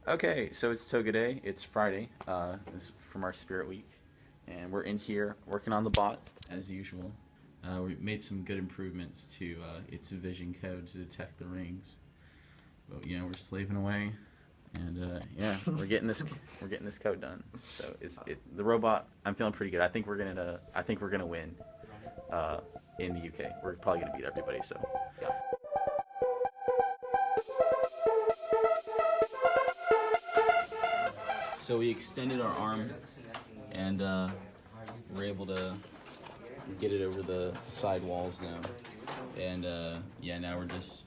Okay, so it's Toga Day. It's Friday. This is from our Spirit Week, and we're in here working on the bot as usual. We made some good improvements to its vision code to detect the rings, but we're slaving away, and yeah, we're getting this code done. So the robot. I'm feeling pretty good. I think we're gonna win in the UK. We're probably gonna beat everybody. So yeah. So we extended our arm, and we're able to get it over the side walls now. And yeah, now we're just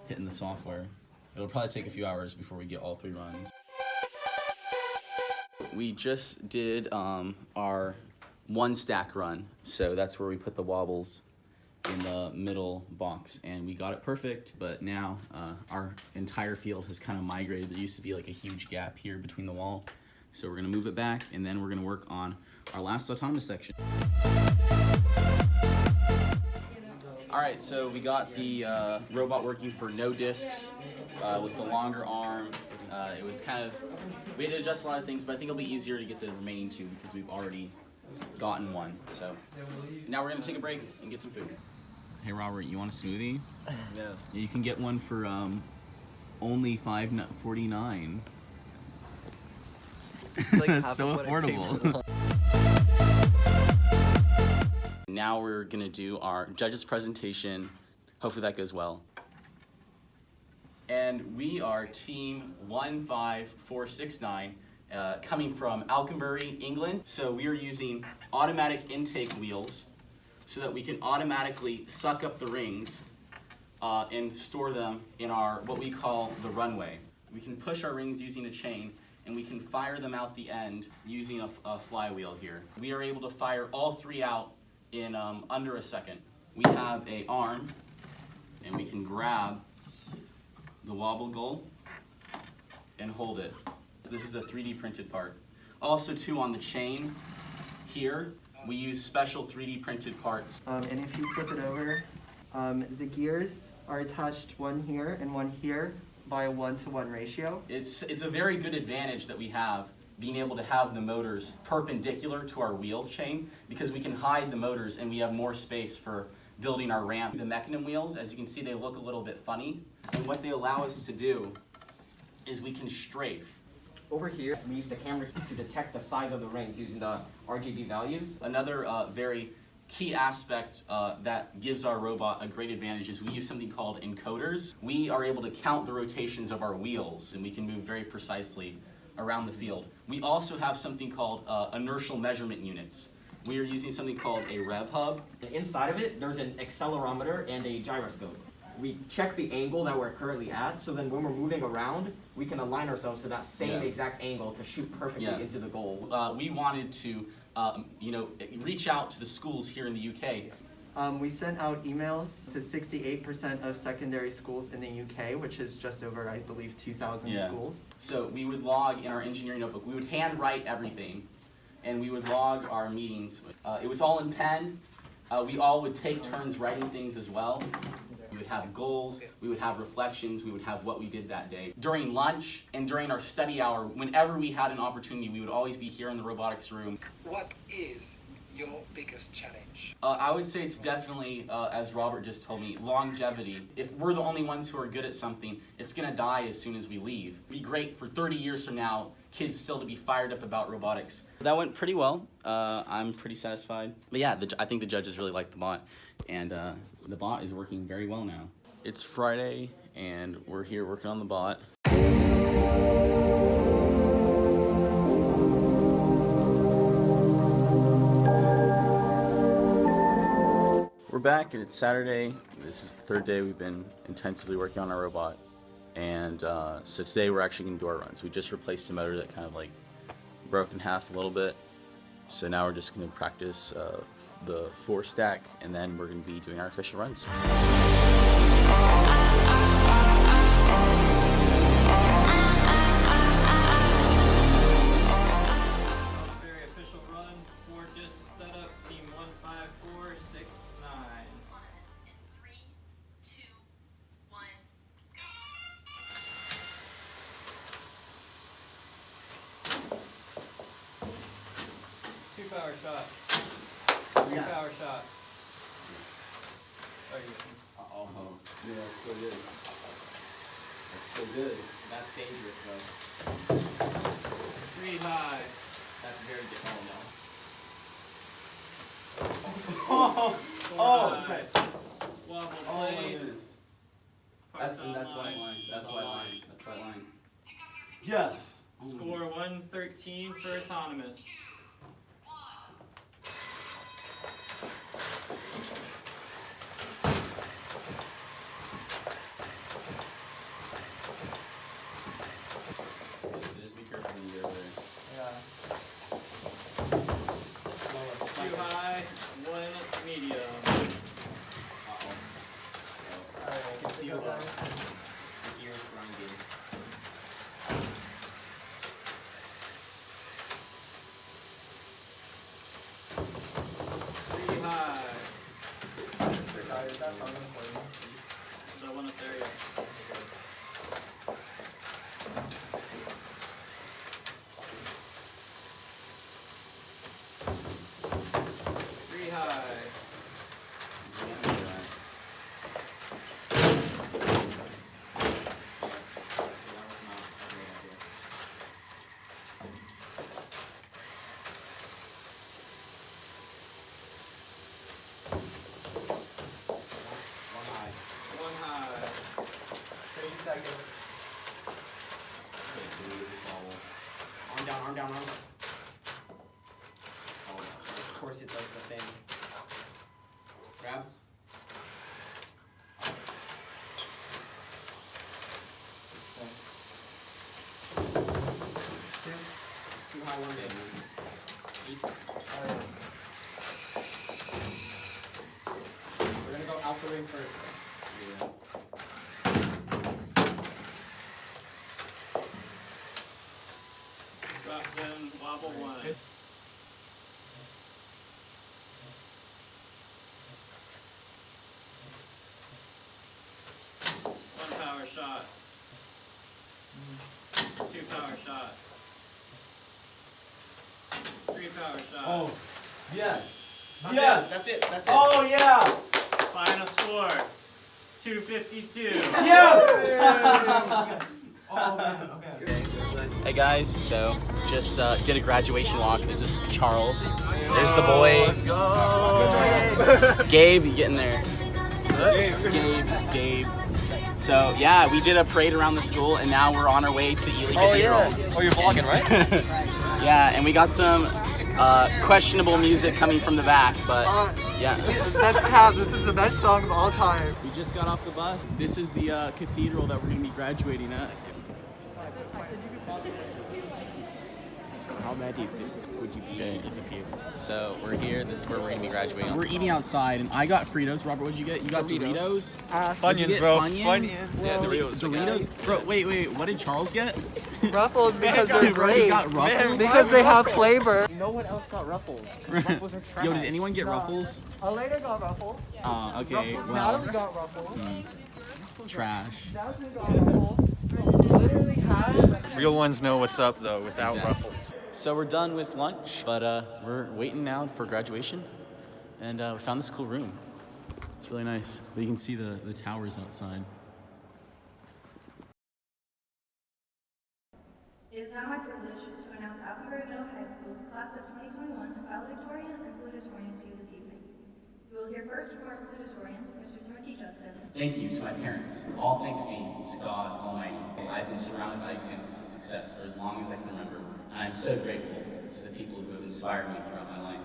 hitting the software. It'll probably take a few hours before we get all 3 runs. We just did our 1 stack run, so that's where we put the wobbles in the middle box, and we got it perfect. But now our entire field has kind of migrated. There used to be like a huge gap here between the wall. So we're gonna move it back, and then we're gonna work on our last autonomous section. All right, so we got the robot working for no discs with the longer arm. It was we had to adjust a lot of things, but I think it'll be easier to get the remaining 2 because we've already gotten 1. So now we're gonna take a break and get some food. Hey Robert, you want a smoothie? No. You can get one for only $5.49. It's like That's so affordable. Now we're gonna do our judges presentation. Hopefully that goes well. And we are team 15469, coming from Alconbury, England. So we are using automatic intake wheels so that we can automatically suck up the rings and store them in our what we call the runway. We can push our rings using a chain, and we can fire them out the end using a flywheel here. We are able to fire all 3 out in under a second. We have an arm, and we can grab the wobble goal and hold it. This is a 3D printed part. Also too, on the chain here, we use special 3D printed parts. And if you flip it over, the gears are attached one here and one here by a 1-to-1 ratio. It's a very good advantage that we have, being able to have the motors perpendicular to our wheel chain, because we can hide the motors and we have more space for building our ramp. The mechanism wheels, as you can see, they look a little bit funny. And what they allow us to do is we can strafe. Over here, we use the cameras to detect the size of the rings using the RGB values. Another very key aspect that gives our robot a great advantage is we use something called encoders. We are able to count the rotations of our wheels, and we can move very precisely around the field. We also have something called inertial measurement units. We are using something called a rev hub. Inside of it, there's an accelerometer and a gyroscope. We check the angle that we're currently at, so then when we're moving around, we can align ourselves to that same exact angle to shoot perfectly into the goal. We wanted to reach out to the schools here in the UK. We sent out emails to 68% of secondary schools in the UK, which is just over, I believe, 2,000 schools. So we would log in our engineering notebook. We would handwrite everything, and we would log our meetings. It was all in pen. We all would take turns writing things as well. We would have goals, we would have reflections, we would have what we did that day. During lunch and during our study hour, whenever we had an opportunity, we would always be here in the robotics room. What is your biggest challenge? I would say it's definitely, as Robert just told me, longevity. If we're the only ones who are good at something, it's gonna die as soon as we leave. It'd be great for 30 years from now, kids still to be fired up about robotics. That went pretty well. I'm pretty satisfied. But yeah, I think the judges really liked the bot, and the bot is working very well now. It's Friday, and we're here working on the bot. We're back, and it's Saturday. This is the 3rd day we've been intensively working on our robot. And so today we're actually going to do our runs. We just replaced a motor that kind of like broke in half a little bit. So now we're just going to practice the 4 stack, and then we're going to be doing our official runs. Very official run, 4 disc setup, team 15469. power shot. 3 power shot. Are you? Oh, yeah, that's so good. That's so good. That's dangerous though. 3 high. That's very difficult now. Oh, okay. Wobble Oh my plays. goodness. Parts That's online. white line. That's white line. That's white line. Yes. Oh my Score goodness. 113 for autonomous. Okay, so just be careful when you go there. Yeah. 2 high, 1 medium. Uh-oh. Alright, I can feel that. The gears grinding. Three high. Mr. Guy, is that phone important? The one up there, yeah. Three high. One high. 30 seconds. Arm down. Of course it does the thing. Grabs. Too high, 1 big. Each. Alright. We're gonna go out the ring first. Drop them, wobble 1. One power shot. 2 power shot. 3 power shot. Oh, yes. That's it. Oh, yeah. Final score 252. Yes. Okay. Hey guys, so just did a graduation walk. This is Charles. There's the boys. Gabe, you get in there. This is Gabe. It's Gabe. So yeah, we did a parade around the school, and now we're on our way to Ely Cathedral. Oh, you're vlogging, right? Yeah, and we got some questionable music coming from the back, but yeah. That's Cap. This is the best song of all time. We just got off the bus. This is the cathedral that we're gonna be graduating at. How mad would you disappear? So we're here. This is where we're gonna be graduating. We're eating outside, and I got Fritos. Robert, what'd you get? You got Doritos. What'd you Funyuns, get? bro. Funyuns? Yeah, Doritos. Doritos. Bro, wait. What did Charles get? Ruffles because Bro, they're he great. got Ruffles. Because they have flavor. No one else got Ruffles. Ruffles are trash. Yo, did anyone get Ruffles? Elena got Ruffles. Okay. Ruffles. Well, Natalie got Ruffles. trash. Jasmine got Ruffles. Literally had. Real ones know what's up, though, without Exactly. ruffles. So we're done with lunch, but we're waiting now for graduation, and we found this cool room. It's really nice. But you can see the towers outside. It is now my privilege to announce Alconbury Middle High School's class of 2021 valedictorian and salutatorian to you this evening. You will hear first from our salutatorian, Mr. Timothy Judson. Thank you to my parents. All thanks be to God Almighty. I've been surrounded by examples of success for as long as I can remember, and I'm so grateful to the people who have inspired me throughout my life.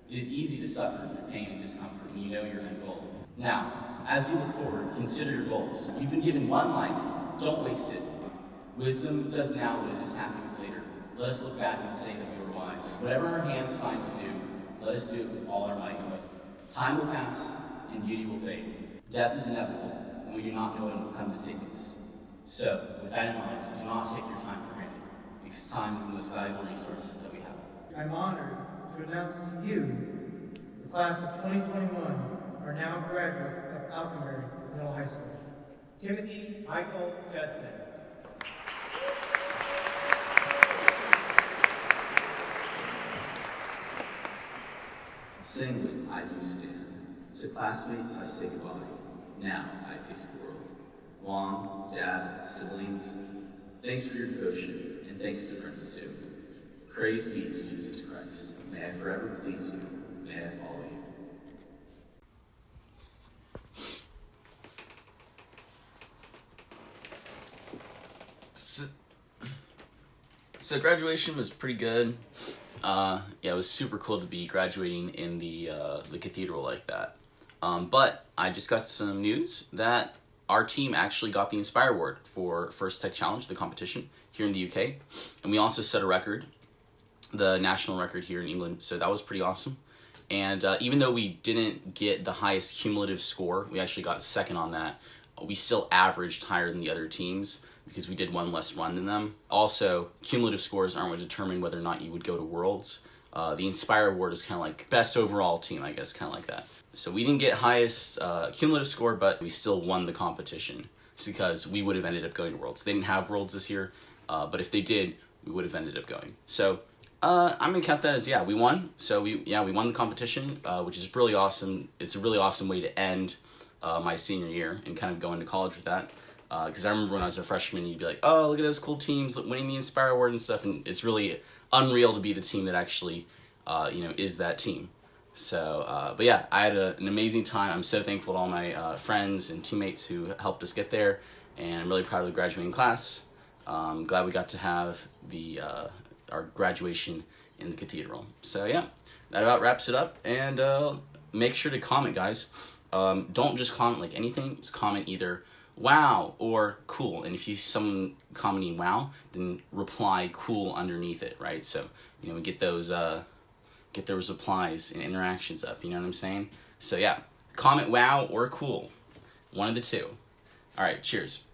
It is easy to suffer through pain and discomfort when you know your end goal. Now, as you look forward, consider your goals. You've been given one life. Don't waste it. Wisdom does now what it is happy with later. Let us look back and say that we were wise. Whatever our hands find to do, let us do it with all our might. Time will pass, and beauty will fade. Death is inevitable, and we do not know when it will come to take us. So, with that in mind, do not take your time for granted, because time is the most valuable resource that we have. I'm honored to announce to you, the class of 2021 are now graduates of Alconbury Middle High School. Timothy Michael Judson. Sing with I do stand. To classmates I say goodbye. Now I face the world. Mom, Dad, siblings, thanks for your devotion, and thanks to friends too. Praise be to Jesus Christ. May I forever please you. May I follow you. So graduation was pretty good. Yeah, it was super cool to be graduating in the cathedral like that. But I just got some news that our team actually got the Inspire Award for First Tech Challenge, the competition here in the UK, and we also set a record, the national record here in England. So that was pretty awesome. And even though we didn't get the highest cumulative score, we actually got second on that. We still averaged higher than the other teams because we did one less run than them. Also, cumulative scores aren't what determine whether or not you would go to Worlds. The Inspire Award is kind of like best overall team, I guess, kind of like that. So we didn't get highest cumulative score, but we still won the competition. It's because we would have ended up going to Worlds. They didn't have Worlds this year, but if they did, we would have ended up going. So I'm gonna count that as, yeah, we won. So we won the competition, which is really awesome. It's a really awesome way to end my senior year and kind of go into college with that. Because I remember when I was a freshman, you'd be like, oh, look at those cool teams winning the Inspire Award and stuff, and it's really unreal to be the team that actually, is that team. So, but yeah, I had an amazing time. I'm so thankful to all my friends and teammates who helped us get there, and I'm really proud of the graduating class. Glad we got to have our graduation in the cathedral. So yeah, that about wraps it up, and make sure to comment, guys. Don't just comment like anything, just comment either wow or cool, and if you see someone commenting wow, then reply cool underneath it, right? So we get those replies and interactions up, you know what I'm saying? So yeah, comment wow or cool, one of the two. All right, cheers.